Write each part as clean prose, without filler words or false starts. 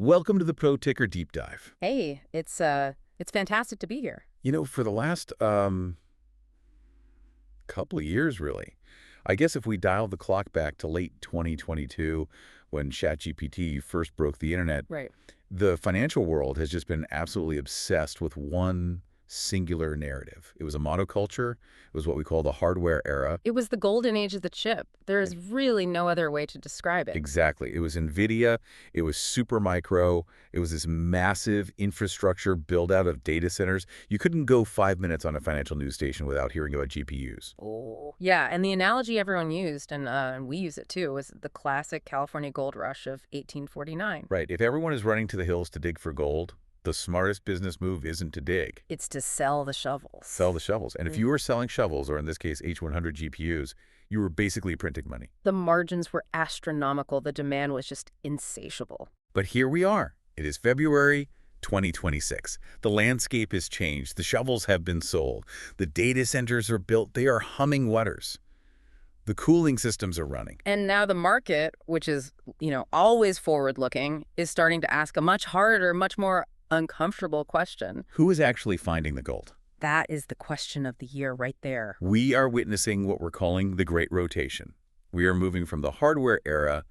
Welcome to the Pro Ticker Deep Dive. Hey, it's fantastic to be here. For the last couple of years, really, I guess if we dial the clock back to late 2022, when ChatGPT first broke the internet, Right. the financial world has just been absolutely obsessed with one singular narrative. It was a monoculture. It was what we call the hardware era. It was the golden age of the chip. There is really no other way to describe it. Exactly. It was NVIDIA. It was Supermicro. It was this massive infrastructure build out of data centers. You couldn't go 5 minutes on a financial news station without hearing about GPUs. Oh. Yeah, and the analogy everyone used, and we use it too, was the classic California gold rush of 1849. Right. If everyone is running to the hills to dig for gold, the smartest business move isn't to dig. It's to sell the shovels. Sell the shovels. And if you were selling shovels, or in this case, H100 GPUs, you were basically printing money. The margins were astronomical. The demand was just insatiable. But here we are. It is February 2026. The landscape has changed. The shovels have been sold. The data centers are built. They are humming waters. The cooling systems are running. And now the market, which is, always forward-looking, is starting to ask a much harder, much more uncomfortable question. Who is actually finding the gold? That is the question of the year right there. We are witnessing what we're calling the Great Rotation. We are moving from the hardware era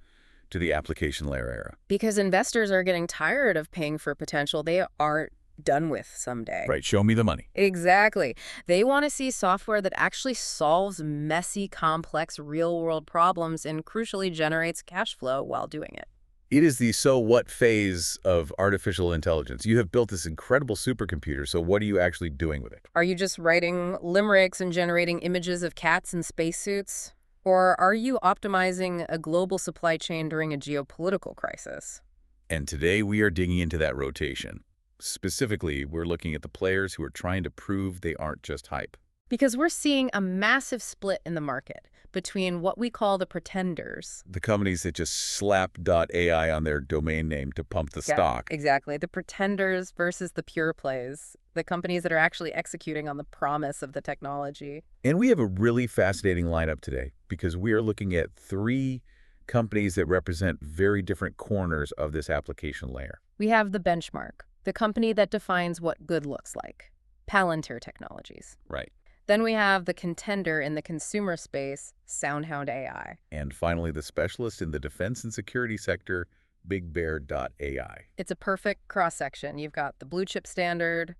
to the application layer era. Because investors are getting tired of paying for potential they aren't done with someday. Right, show me the money. Exactly. They want to see software that actually solves messy, complex, real-world problems and crucially generates cash flow while doing it. It is the so what phase of artificial intelligence. You have built this incredible supercomputer, so what are you actually doing with it? Are you just writing limericks and generating images of cats in spacesuits? Or are you optimizing a global supply chain during a geopolitical crisis? And today we are digging into that rotation. Specifically, we're looking at the players who are trying to prove they aren't just hype. Because we're seeing a massive split in the market between what we call the pretenders. The companies that just slap .ai on their domain name to pump the stock. Exactly. The pretenders versus the pure plays. The companies that are actually executing on the promise of the technology. And we have a really fascinating lineup today because we are looking at three companies that represent very different corners of this application layer. We have the benchmark, the company that defines what good looks like. Palantir Technologies. Right. Then we have the contender in the consumer space, SoundHound AI. And finally, the specialist in the defense and security sector, BigBear.ai. It's a perfect cross-section. You've got the blue chip standard,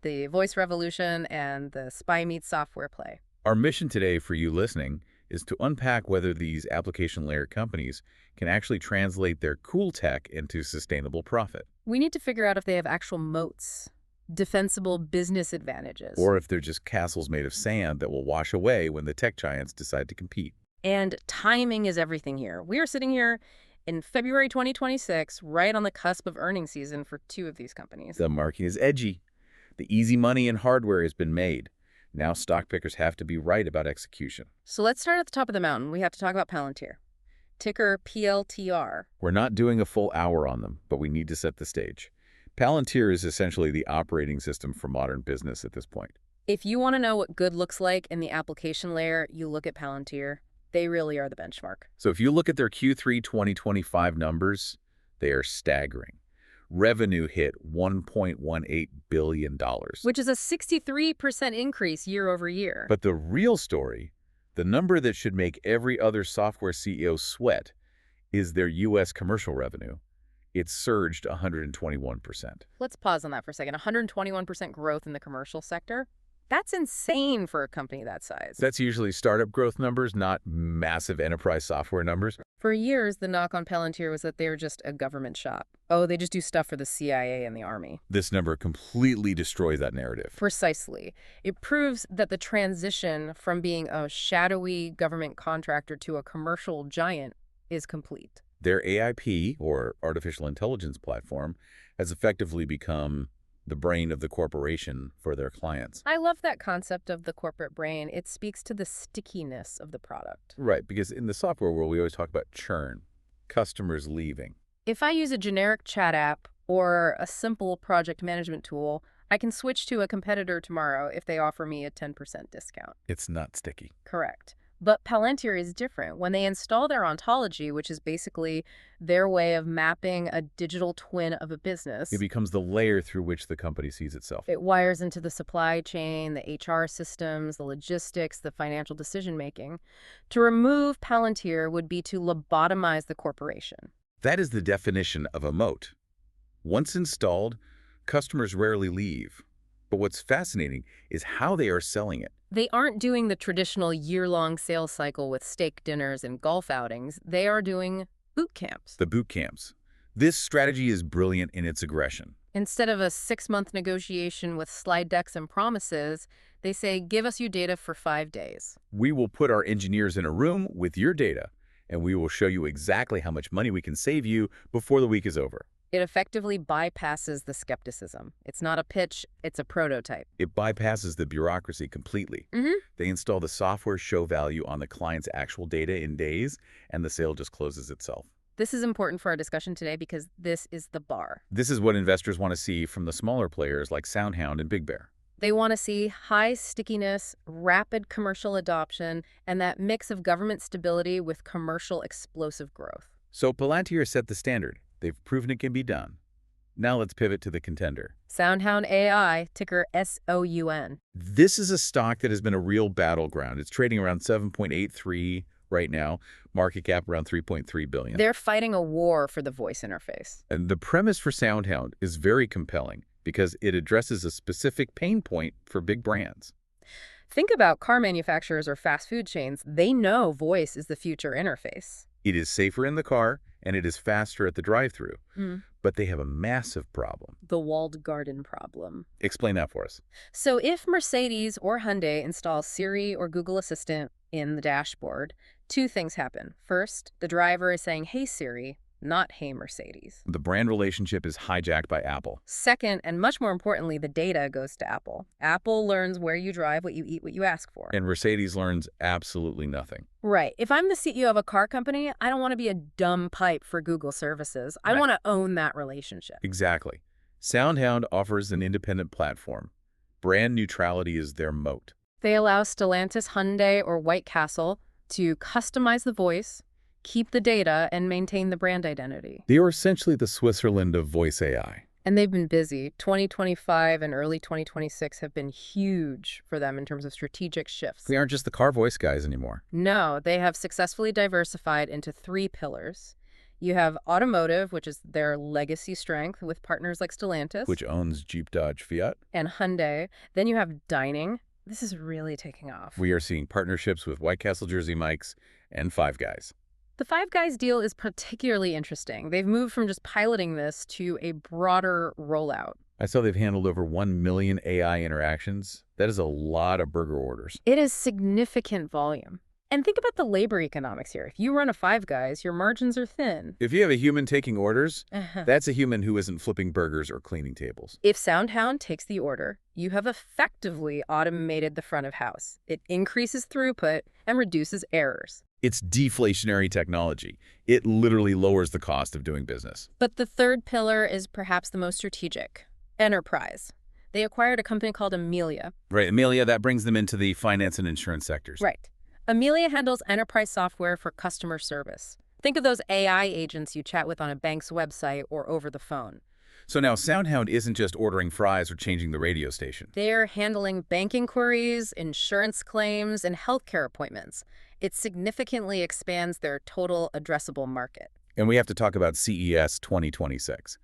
the voice revolution, and the spy meets software play. Our mission today for you listening is to unpack whether these application layer companies can actually translate their cool tech into sustainable profit. We need to figure out if they have actual moats, defensible business advantages. Or if they're just castles made of sand that will wash away when the tech giants decide to compete. And timing is everything here. We are sitting here in February 2026, right on the cusp of earnings season for two of these companies. The market is edgy. The easy money in hardware has been made. Now stock pickers have to be right about execution. So let's start at the top of the mountain. We have to talk about Palantir. Ticker PLTR. We're not doing a full hour on them, but we need to set the stage. Palantir is essentially the operating system for modern business at this point. If you want to know what good looks like in the application layer, you look at Palantir. They really are the benchmark. So if you look at their Q3 2025 numbers, they are staggering. Revenue hit $1.18 billion. Which is a 63% increase year over year. But the real story, the number that should make every other software CEO sweat, is their U.S. commercial revenue. It surged 121%. Let's pause on that for a second. 121% growth in the commercial sector? That's insane for a company that size. That's usually startup growth numbers, not massive enterprise software numbers. For years, the knock on Palantir was that they were just a government shop. Oh, they just do stuff for the CIA and the Army. This number completely destroys that narrative. Precisely. It proves that the transition from being a shadowy government contractor to a commercial giant is complete. Their AIP, or artificial intelligence platform, has effectively become the brain of the corporation for their clients. I love that concept of the corporate brain. It speaks to the stickiness of the product. Right, because in the software world, we always talk about churn, customers leaving. If I use a generic chat app or a simple project management tool, I can switch to a competitor tomorrow if they offer me a 10% discount. It's not sticky. Correct. But Palantir is different. When they install their ontology, which is basically their way of mapping a digital twin of a business, It becomes the layer through which the company sees itself. it wires into the supply chain, the HR systems, the logistics, the financial decision-making. To remove Palantir would be to lobotomize the corporation. That is the definition of a moat. Once installed, customers rarely leave. But what's fascinating is how they are selling it. They aren't doing the traditional year-long sales cycle with steak dinners and golf outings. They are doing boot camps. The boot camps. This strategy is brilliant in its aggression. Instead of a 6-month negotiation with slide decks and promises, they say, give us your data for 5 days. We will put our engineers in a room with your data, and we will show you exactly how much money we can save you before the week is over. It effectively bypasses the skepticism. It's not a pitch, it's a prototype. It bypasses the bureaucracy completely. They install the software, show value on the client's actual data in days, and the sale just closes itself. This is important for our discussion today because this is the bar. This is what investors want to see from the smaller players like SoundHound and Big Bear. They want to see high stickiness, rapid commercial adoption, and that mix of government stability with commercial explosive growth. So Palantir set the standard. They've proven it can be done. Now let's pivot to the contender. SoundHound AI, ticker SOUN. This is a stock that has been a real battleground. It's trading around 7.83 right now, market cap around 3.3 billion. They're fighting a war for the voice interface. And the premise for SoundHound is very compelling because it addresses a specific pain point for big brands. Think about car manufacturers or fast food chains. They know voice is the future interface. It is safer in the car, and it is faster at the drive-thru. But they have a massive problem. The walled garden problem. Explain that for us. So if Mercedes or Hyundai install Siri or Google Assistant in the dashboard, 2 things happen. First, the driver is saying, hey Siri, not hey Mercedes. The brand relationship is hijacked by Apple. Second, and much more importantly, the data goes to Apple. Apple learns where you drive, what you eat, what you ask for. And Mercedes learns absolutely nothing. Right. If I'm the CEO of a car company, I don't want to be a dumb pipe for Google services. I want to own that relationship. Exactly. SoundHound offers an independent platform. Brand neutrality is their moat. They allow Stellantis, Hyundai, or White Castle to customize the voice, keep the data, and maintain the brand identity. They are essentially the Switzerland of voice AI. And they've been busy. 2025 and early 2026 have been huge for them in terms of strategic shifts. They aren't just the car voice guys anymore. No, they have successfully diversified into 3 pillars. You have automotive, which is their legacy strength with partners like Stellantis. Which owns Jeep, Dodge, Fiat. And Hyundai. Then you have dining. This is really taking off. We are seeing partnerships with White Castle Jersey Mike's and Five Guys. The Five Guys deal is particularly interesting. They've moved from just piloting this to a broader rollout. I saw they've handled over 1 million AI interactions. That is a lot of burger orders. It is significant volume. And think about the labor economics here. If you run a Five Guys, your margins are thin. If you have a human taking orders, that's a human who isn't flipping burgers or cleaning tables. If SoundHound takes the order, you have effectively automated the front of house. It increases throughput and reduces errors. It's deflationary technology. It literally lowers the cost of doing business. But the third pillar is perhaps the most strategic. Enterprise. They acquired a company called Amelia. Right, Amelia, that brings them into the finance and insurance sectors. Right. Amelia handles enterprise software for customer service. Think of those AI agents you chat with on a bank's website or over the phone. So now SoundHound isn't just ordering fries or changing the radio station. They're handling banking queries, insurance claims, and healthcare appointments. It significantly expands their total addressable market. And we have to talk about CES 2026.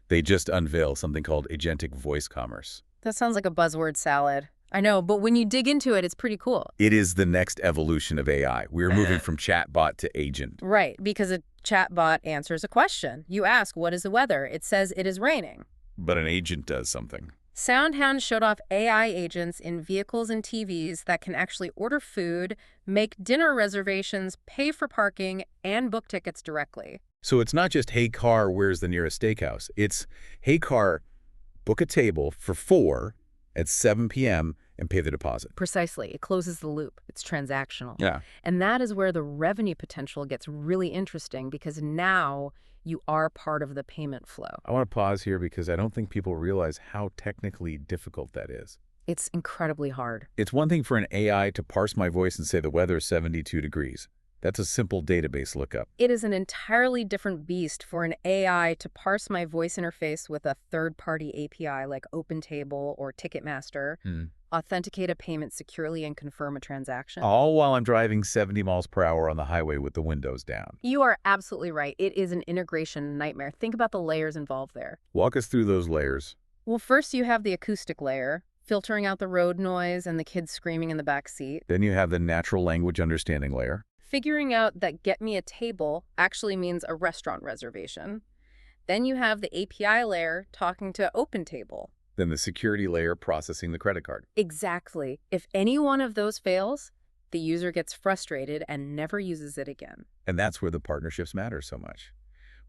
They just unveiled something called agentic voice commerce. That sounds like a buzzword salad. I know, but when you dig into it, it's pretty cool. It is the next evolution of AI. We're moving from chatbot to agent. Right, because a chatbot answers a question. You ask, what is the weather? It says it is raining. But an agent does something. SoundHound showed off AI agents in vehicles and TVs that can actually order food, make dinner reservations, pay for parking, and book tickets directly. So it's not just, hey car, where's the nearest steakhouse? It's, hey car, book a table for 4 at 7 p.m. and pay the deposit. Precisely. It closes the loop. It's transactional. Yeah. And that is where the revenue potential gets really interesting because now you are part of the payment flow. I want to pause here because I don't think people realize how technically difficult that is. It's incredibly hard. It's one thing for an AI to parse my voice and say the weather is 72 degrees. That's a simple database lookup. It is an entirely different beast for an AI to parse my voice interface with a third-party API like OpenTable or Ticketmaster, authenticate a payment securely, and confirm a transaction. All while I'm driving 70 miles per hour on the highway with the windows down. You are absolutely right. It is an integration nightmare. Think about the layers involved there. Walk us through those layers. Well, first you have the acoustic layer, filtering out the road noise and the kids screaming in the back seat. Then you have the natural language understanding layer. Figuring out that get me a table actually means a restaurant reservation. Then you have the API layer talking to OpenTable. Then the security layer processing the credit card. Exactly. If any one of those fails, the user gets frustrated and never uses it again. And that's where the partnerships matter so much.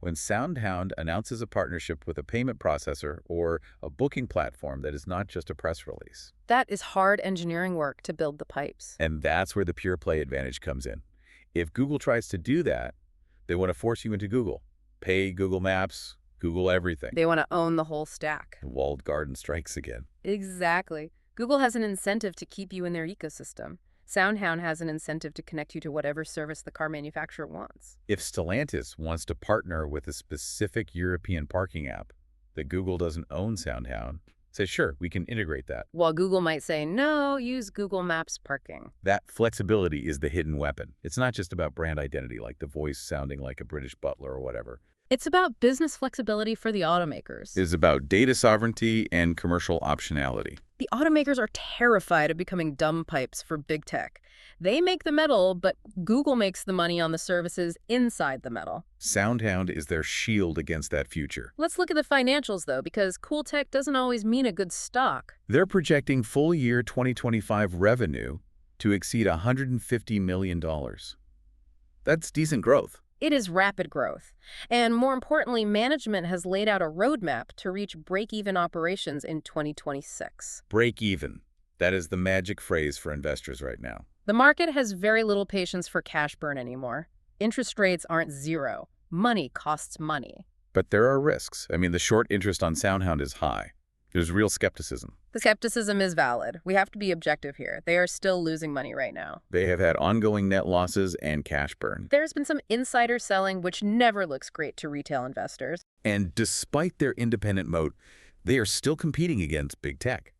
When SoundHound announces a partnership with a payment processor or a booking platform that is not just a press release. That is hard engineering work to build the pipes. And that's where the pure play advantage comes in. If Google tries to do that, they want to force you into Google. Pay Google Maps, Google everything. They want to own the whole stack. The walled garden strikes again. Exactly. Google has an incentive to keep you in their ecosystem. SoundHound has an incentive to connect you to whatever service the car manufacturer wants. If Stellantis wants to partner with a specific European parking app that Google doesn't own SoundHound, say, sure, we can integrate that. While Google might say, no, use Google Maps parking. That flexibility is the hidden weapon. It's not just about brand identity, like the voice sounding like a British butler or whatever. It's about business flexibility for the automakers. It's about data sovereignty and commercial optionality. The automakers are terrified of becoming dumb pipes for big tech. They make the metal, but Google makes the money on the services inside the metal. SoundHound is their shield against that future. Let's look at the financials, though, because cool tech doesn't always mean a good stock. They're projecting full year 2025 revenue to exceed $150 million. That's decent growth. It is rapid growth. And more importantly, management has laid out a roadmap to reach break-even operations in 2026. Break even. That is the magic phrase for investors right now. The market has very little patience for cash burn anymore. Interest rates aren't zero. Money costs money. But there are risks. I mean, the short interest on SoundHound is high. There's real skepticism. The skepticism is valid. We have to be objective here. They are still losing money right now. They have had ongoing net losses and cash burn. There's been some insider selling, which never looks great to retail investors. And despite their independent moat, they are still competing against big tech.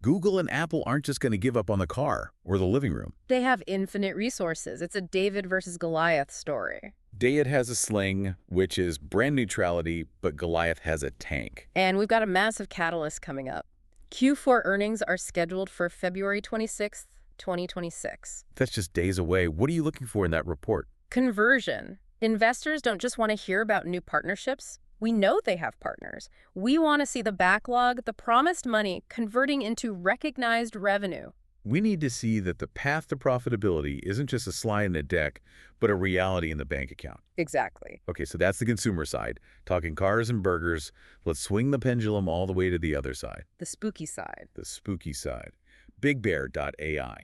Google and Apple aren't just going to give up on the car or the living room. They have infinite resources. It's a David versus Goliath story. David has a sling, which is brand neutrality, but Goliath has a tank. And we've got a massive catalyst coming up. Q4 earnings are scheduled for February 26th, 2026. That's just days away. What are you looking for in that report? Conversion. Investors don't just want to hear about new partnerships. We know they have partners. We want to see the backlog, the promised money, converting into recognized revenue. We need to see that the path to profitability isn't just a slide in the deck, but a reality in the bank account. Exactly. Okay, so that's the consumer side. Talking cars and burgers, let's swing the pendulum all the way to the other side. The spooky side. The spooky side. BigBear.ai.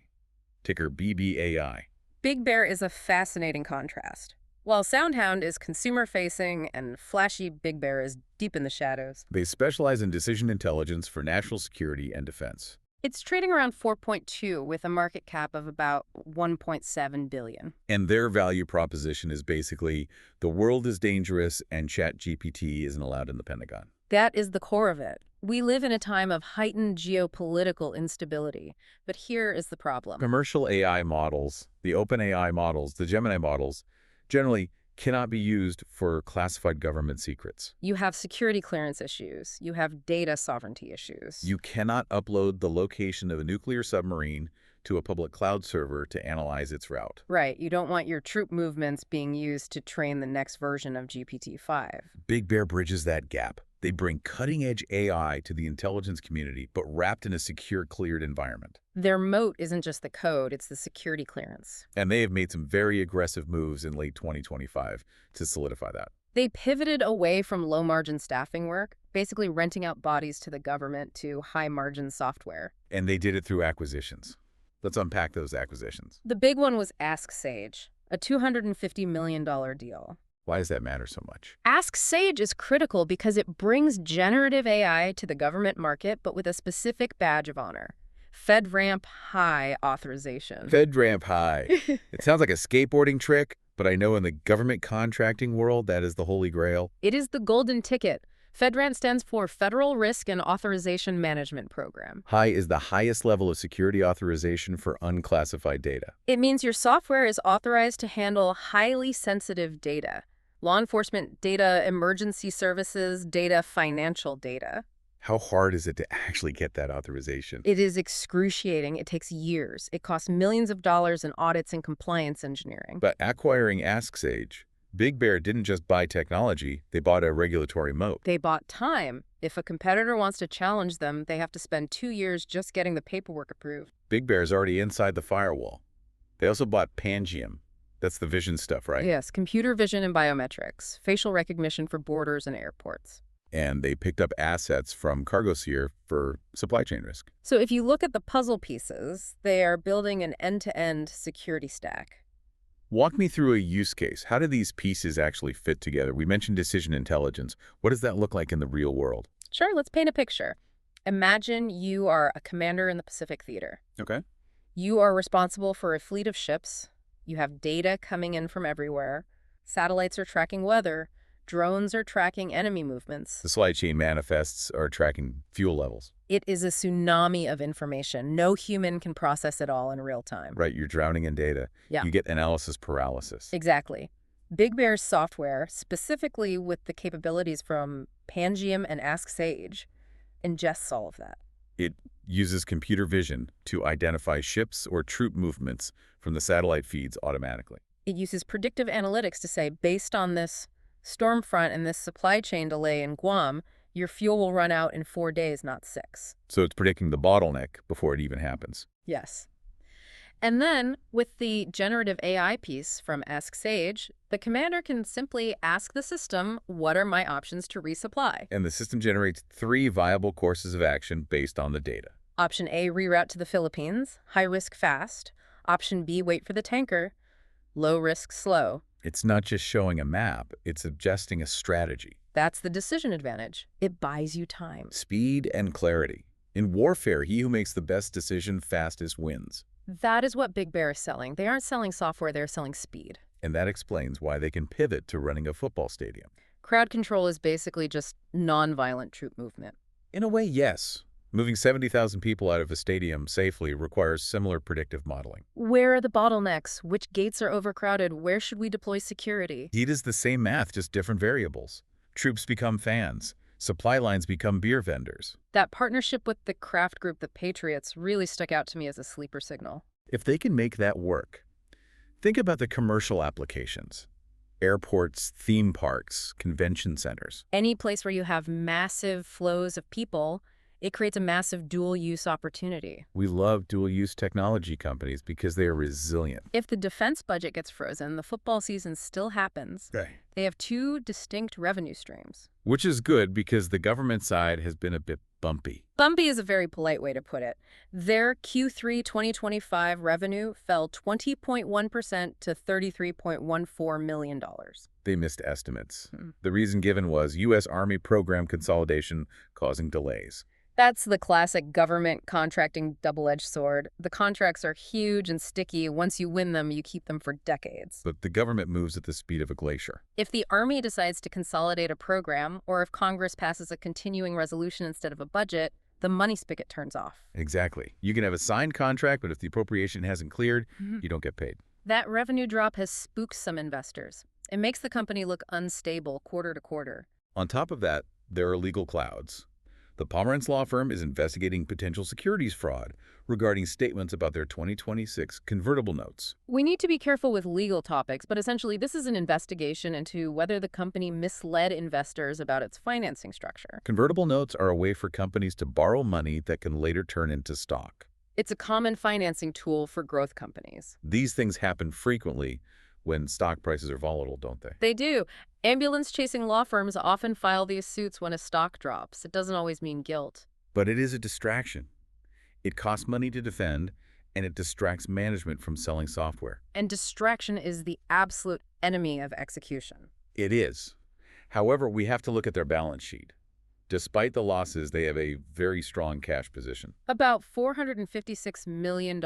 Ticker BBAI. Big Bear is a fascinating contrast. While SoundHound is consumer-facing and flashy, Big Bear is deep in the shadows. They specialize in decision intelligence for national security and defense. It's trading around 4.2 with a market cap of about 1.7 billion. And their value proposition is basically, the world is dangerous and ChatGPT isn't allowed in the Pentagon. That is the core of it. We live in a time of heightened geopolitical instability, but here is the problem. Commercial AI models, the OpenAI models, the Gemini models, generally cannot be used for classified government secrets. You have security clearance issues. You have data sovereignty issues. You cannot upload the location of a nuclear submarine to a public cloud server to analyze its route. Right. You don't want your troop movements being used to train the next version of GPT-5. Big Bear bridges that gap. They bring cutting-edge AI to the intelligence community, but wrapped in a secure, cleared environment. Their moat isn't just the code, it's the security clearance. And they have made some very aggressive moves in late 2025 to solidify that. They pivoted away from low-margin staffing work, basically renting out bodies to the government, to high-margin software. And they did it through acquisitions. Let's unpack those acquisitions. The big one was Ask Sage, a $250 million deal. Why does that matter so much? Ask Sage is critical because it brings generative AI to the government market, but with a specific badge of honor. FedRAMP High authorization. FedRAMP High. It sounds like a skateboarding trick, but I know in the government contracting world, that is the holy grail. It is the golden ticket. FedRAMP stands for Federal Risk and Authorization Management Program. High is the highest level of security authorization for unclassified data. It means your software is authorized to handle highly sensitive data. Law enforcement data, emergency services data, financial data. How hard is it to actually get that authorization? It is excruciating. It takes years. It costs millions of dollars in audits and compliance engineering. But acquiring AskSage, Big Bear didn't just buy technology, they bought a regulatory moat. They bought time. If a competitor wants to challenge them, they have to spend 2 years just getting the paperwork approved. Big Bear's already inside the firewall. They also bought Pangiam. That's the vision stuff, right? Yes, computer vision and biometrics, facial recognition for borders and airports. And they picked up assets from CargoSeer for supply chain risk. So if you look at the puzzle pieces, they are building an end-to-end security stack. Walk me through a use case. How do these pieces actually fit together? We mentioned decision intelligence. What does that look like in the real world? Sure, let's paint a picture. Imagine you are a commander in the Pacific Theater. Okay. You are responsible for a fleet of ships. You have data coming in from everywhere. Satellites are tracking weather. Drones are tracking enemy movements. The supply chain manifests are tracking fuel levels. It is a tsunami of information. No human can process it all in real time. Right, you're drowning in data. Yeah. You get analysis paralysis. Exactly. Big Bear's software, specifically with the capabilities from Pangiam and AskSage, ingests all of that. It uses computer vision to identify ships or troop movements from the satellite feeds automatically. It uses predictive analytics to say, based on this storm front and this supply chain delay in Guam, your fuel will run out in 4 days, not 6. So it's predicting the bottleneck before it even happens. Yes. And then, with the generative AI piece from AskSage, the commander can simply ask the system, what are my options to resupply? And the system generates 3 viable courses of action based on the data. Option A, reroute to the Philippines, high risk fast. Option B, wait for the tanker, low risk slow. It's not just showing a map, it's suggesting a strategy. That's the decision advantage. It buys you time. Speed and clarity. In warfare, he who makes the best decision fastest wins. That is what Big Bear is selling. They aren't selling software, they're selling speed. And that explains why they can pivot to running a football stadium. Crowd control is basically just nonviolent troop movement. In a way, yes. Moving 70,000 people out of a stadium safely requires similar predictive modeling. Where are the bottlenecks? Which gates are overcrowded? Where should we deploy security? It is the same math, just different variables. Troops become fans. Supply lines become beer vendors. That partnership with the craft group, the Patriots, really stuck out to me as a sleeper signal. If they can make that work, think about the commercial applications. Airports, theme parks, convention centers. Any place where you have massive flows of people, it creates a massive dual-use opportunity. We love dual-use technology companies because they are resilient. If the defense budget gets frozen, the football season still happens. Right. They have 2 distinct revenue streams. Which is good because the government side has been a bit bumpy. Bumpy is a very polite way to put it. Their Q3 2025 revenue fell 20.1% to $33.14 million. They missed estimates. The reason given was U.S. Army program consolidation causing delays. That's the classic government contracting double-edged sword. The contracts are huge and sticky. Once you win them, you keep them for decades. But the government moves at the speed of a glacier. If the Army decides to consolidate a program, or if Congress passes a continuing resolution instead of a budget, the money spigot turns off. Exactly. You can have a signed contract, but if the appropriation hasn't cleared, you don't get paid. That revenue drop has spooked some investors. It makes the company look unstable quarter to quarter. On top of that, there are legal clouds. The Pomerantz law firm is investigating potential securities fraud regarding statements about their 2026 convertible notes. We need to be careful with legal topics, but essentially this is an investigation into whether the company misled investors about its financing structure. Convertible notes are a way for companies to borrow money that can later turn into stock. It's a common financing tool for growth companies. These things happen frequently when stock prices are volatile, don't they? They do. Ambulance-chasing law firms often file these suits when a stock drops. It doesn't always mean guilt. But it is a distraction. It costs money to defend, and it distracts management from selling software. And distraction is the absolute enemy of execution. It is. However, we have to look at their balance sheet. Despite the losses, they have a very strong cash position. About $456 million.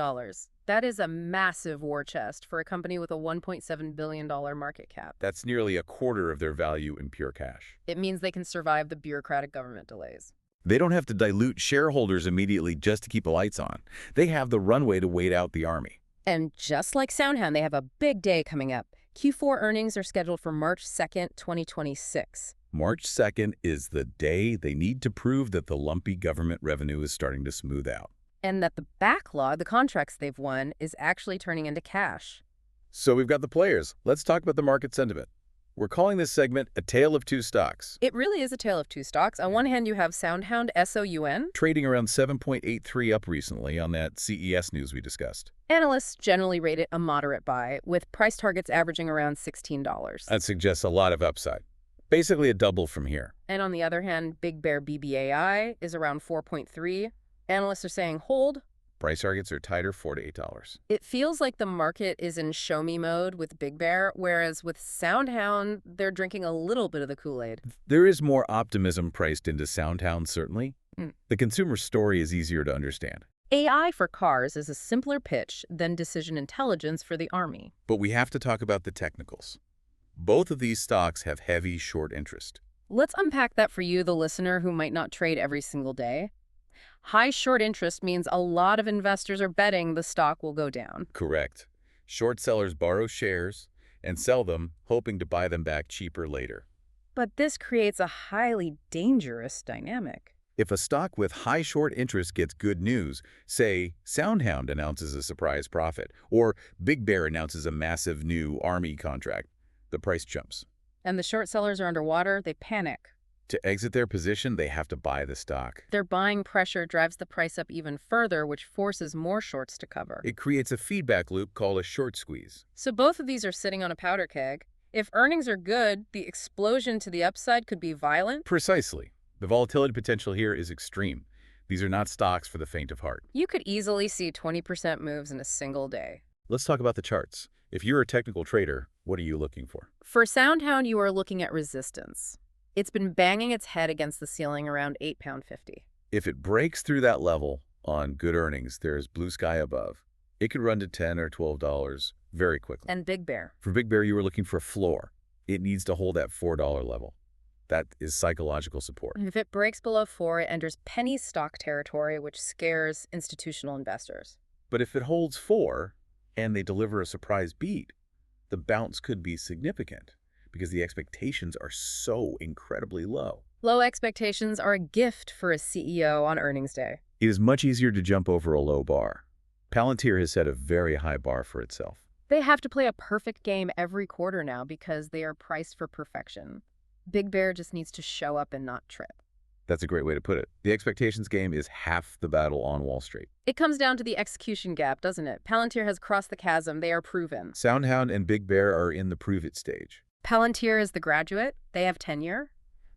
That is a massive war chest for a company with a $1.7 billion market cap. That's nearly a quarter of their value in pure cash. It means they can survive the bureaucratic government delays. They don't have to dilute shareholders immediately just to keep the lights on. They have the runway to wait out the army. And just like SoundHound, they have a big day coming up. Q4 earnings are scheduled for March 2nd, 2026. March 2nd is the day they need to prove that the lumpy government revenue is starting to smooth out. And that the backlog, the contracts they've won, is actually turning into cash. So we've got the players. Let's talk about the market sentiment. We're calling this segment a tale of two stocks. It really is a tale of two stocks. On one hand, you have SoundHound, SOUN. Trading around 7.83 up recently on that CES news we discussed. Analysts generally rate it a moderate buy, with price targets averaging around $16. That suggests a lot of upside. Basically a double from here. And on the other hand, Big Bear BBAI is around 4.3. Analysts are saying hold. Price targets are tighter, $4 to $8. It feels like the market is in show me mode with Big Bear, whereas with SoundHound, they're drinking a little bit of the Kool-Aid. There is more optimism priced into SoundHound, certainly. The consumer story is easier to understand. AI for cars is a simpler pitch than decision intelligence for the Army. But we have to talk about the technicals. Both of these stocks have heavy short interest. Let's unpack that for you, the listener, who might not trade every single day. High short interest means a lot of investors are betting the stock will go down. Correct. Short sellers borrow shares and sell them, hoping to buy them back cheaper later. But this creates a highly dangerous dynamic. If a stock with high short interest gets good news, say SoundHound announces a surprise profit, or Big Bear announces a massive new Army contract, the price jumps. And the short sellers are underwater, they panic. To exit their position, they have to buy the stock. Their buying pressure drives the price up even further, which forces more shorts to cover. It creates a feedback loop called a short squeeze. So both of these are sitting on a powder keg. If earnings are good, the explosion to the upside could be violent. Precisely. The volatility potential here is extreme. These are not stocks for the faint of heart. You could easily see 20% moves in a single day. Let's talk about the charts. If you're a technical trader, what are you looking for? For SoundHound, you are looking at resistance. It's been banging its head against the ceiling around £8.50. If it breaks through that level on good earnings, there's blue sky above. It could run to $10 or $12 very quickly. And Big Bear. For Big Bear, you were looking for a floor. It needs to hold that $4 level. That is psychological support. If it breaks below 4, it enters penny stock territory, which scares institutional investors. But if it holds 4 and they deliver a surprise beat, the bounce could be significant because the expectations are so incredibly low. Low expectations are a gift for a CEO on earnings day. It is much easier to jump over a low bar. Palantir has set a very high bar for itself. They have to play a perfect game every quarter now because they are priced for perfection. Big Bear just needs to show up and not trip. That's a great way to put it. The expectations game is half the battle on Wall Street. It comes down to the execution gap, doesn't it? Palantir has crossed the chasm. They are proven. SoundHound and Big Bear are in the prove-it stage. Palantir is the graduate. They have tenure.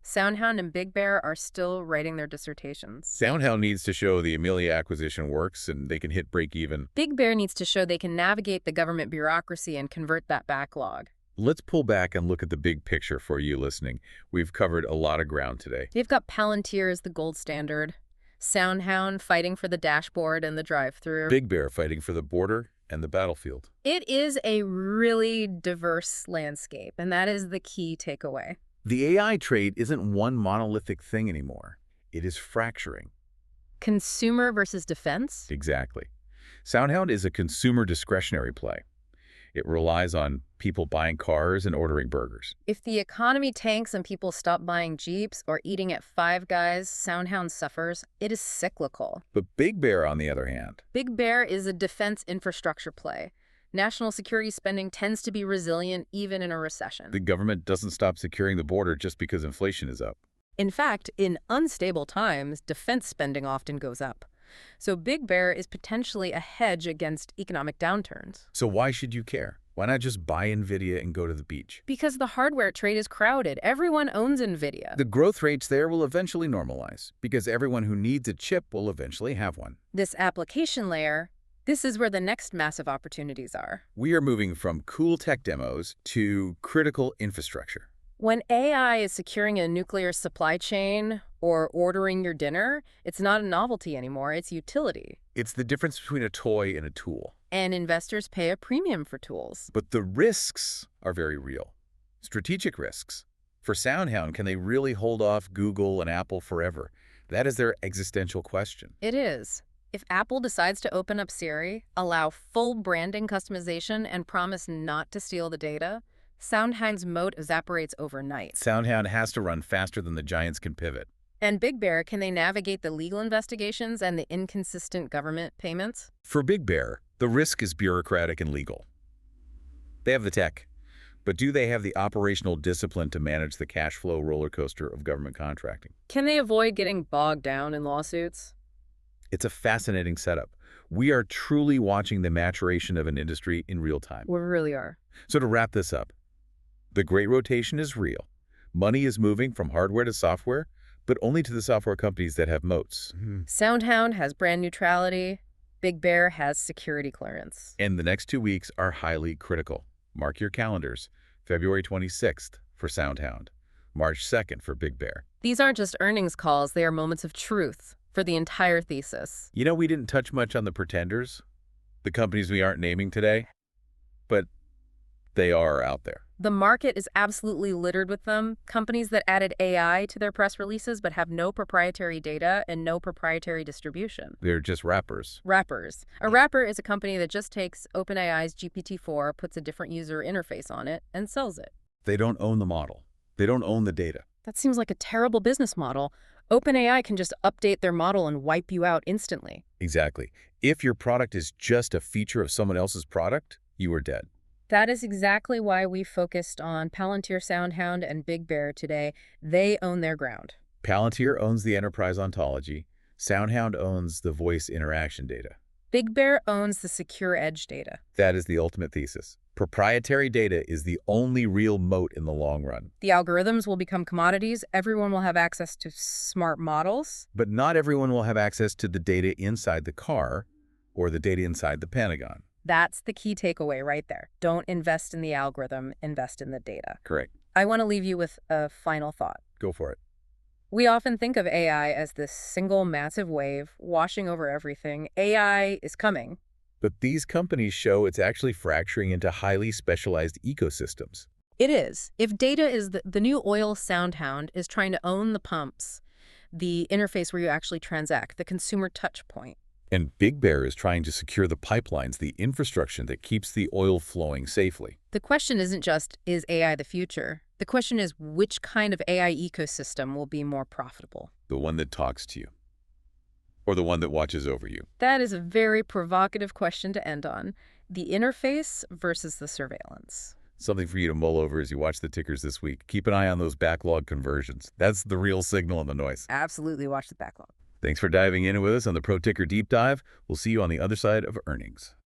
SoundHound and Big Bear are still writing their dissertations. SoundHound needs to show the Amelia acquisition works and they can hit break even. Big Bear needs to show they can navigate the government bureaucracy and convert that backlog. Let's pull back and look at the big picture for you listening. We've covered a lot of ground today. They've got Palantir as the gold standard, SoundHound fighting for the dashboard and the drive-thru, Big Bear fighting for the border and the battlefield. It is a really diverse landscape, and that is the key takeaway. The AI trade isn't one monolithic thing anymore. It is fracturing. Consumer versus defense? Exactly. SoundHound is a consumer discretionary play. It relies on people buying cars and ordering burgers. If the economy tanks and people stop buying Jeeps or eating at Five Guys, SoundHound suffers. It is cyclical. But Big Bear, on the other hand. Big Bear is a defense infrastructure play. National security spending tends to be resilient even in a recession. The government doesn't stop securing the border just because inflation is up. In fact, in unstable times, defense spending often goes up. So Big Bear is potentially a hedge against economic downturns. So why should you care? Why not just buy NVIDIA and go to the beach? Because the hardware trade is crowded. Everyone owns NVIDIA. The growth rates there will eventually normalize because everyone who needs a chip will eventually have one. This application layer, this is where the next massive opportunities are. We are moving from cool tech demos to critical infrastructure. When AI is securing a nuclear supply chain or ordering your dinner, it's not a novelty anymore, it's utility. It's the difference between a toy and a tool. And investors pay a premium for tools. But the risks are very real. Strategic risks. For SoundHound, can they really hold off Google and Apple forever? That is their existential question. It is. If Apple decides to open up Siri, allow full branding customization, and promise not to steal the data, SoundHound's moat evaporates overnight. SoundHound has to run faster than the giants can pivot. And Big Bear, can they navigate the legal investigations and the inconsistent government payments? For Big Bear, the risk is bureaucratic and legal. They have the tech, but do they have the operational discipline to manage the cash flow roller coaster of government contracting? Can they avoid getting bogged down in lawsuits? It's a fascinating setup. We are truly watching the maturation of an industry in real time. We really are. So to wrap this up, the great rotation is real. Money is moving from hardware to software, but only to the software companies that have moats. SoundHound has brand neutrality. Big Bear has security clearance. And the next 2 weeks are highly critical. Mark your calendars. February 26th for SoundHound, March 2nd for Big Bear. These aren't just earnings calls, they are moments of truth for the entire thesis. You know, we didn't touch much on the pretenders, the companies we aren't naming today, but they are out there. The market is absolutely littered with them. Companies that added AI to their press releases but have no proprietary data and no proprietary distribution. They're just wrappers. Wrappers. A wrapper is a company that just takes OpenAI's GPT-4, puts a different user interface on it, and sells it. They don't own the model. They don't own the data. That seems like a terrible business model. OpenAI can just update their model and wipe you out instantly. Exactly. If your product is just a feature of someone else's product, you are dead. That is exactly why we focused on Palantir, SoundHound, and Big Bear today. They own their ground. Palantir owns the enterprise ontology. SoundHound owns the voice interaction data. Big Bear owns the secure edge data. That is the ultimate thesis. Proprietary data is the only real moat in the long run. The algorithms will become commodities. Everyone will have access to smart models. But not everyone will have access to the data inside the car or the data inside the Pentagon. That's the key takeaway right there. Don't invest in the algorithm, invest in the data. Correct. I want to leave you with a final thought. Go for it. We often think of AI as this single massive wave washing over everything. AI is coming. But these companies show it's actually fracturing into highly specialized ecosystems. It is. If data is the new oil, SoundHound is trying to own the pumps, the interface where you actually transact, the consumer touch point. And Big Bear is trying to secure the pipelines, the infrastructure that keeps the oil flowing safely. The question isn't just, is AI the future? The question is, which kind of AI ecosystem will be more profitable? The one that talks to you, or the one that watches over you? That is a very provocative question to end on. The interface versus the surveillance. Something for you to mull over as you watch the tickers this week. Keep an eye on those backlog conversions. That's the real signal in the noise. Absolutely watch the backlog. Thanks for diving in with us on the Pro Ticker Deep Dive. We'll see you on the other side of earnings.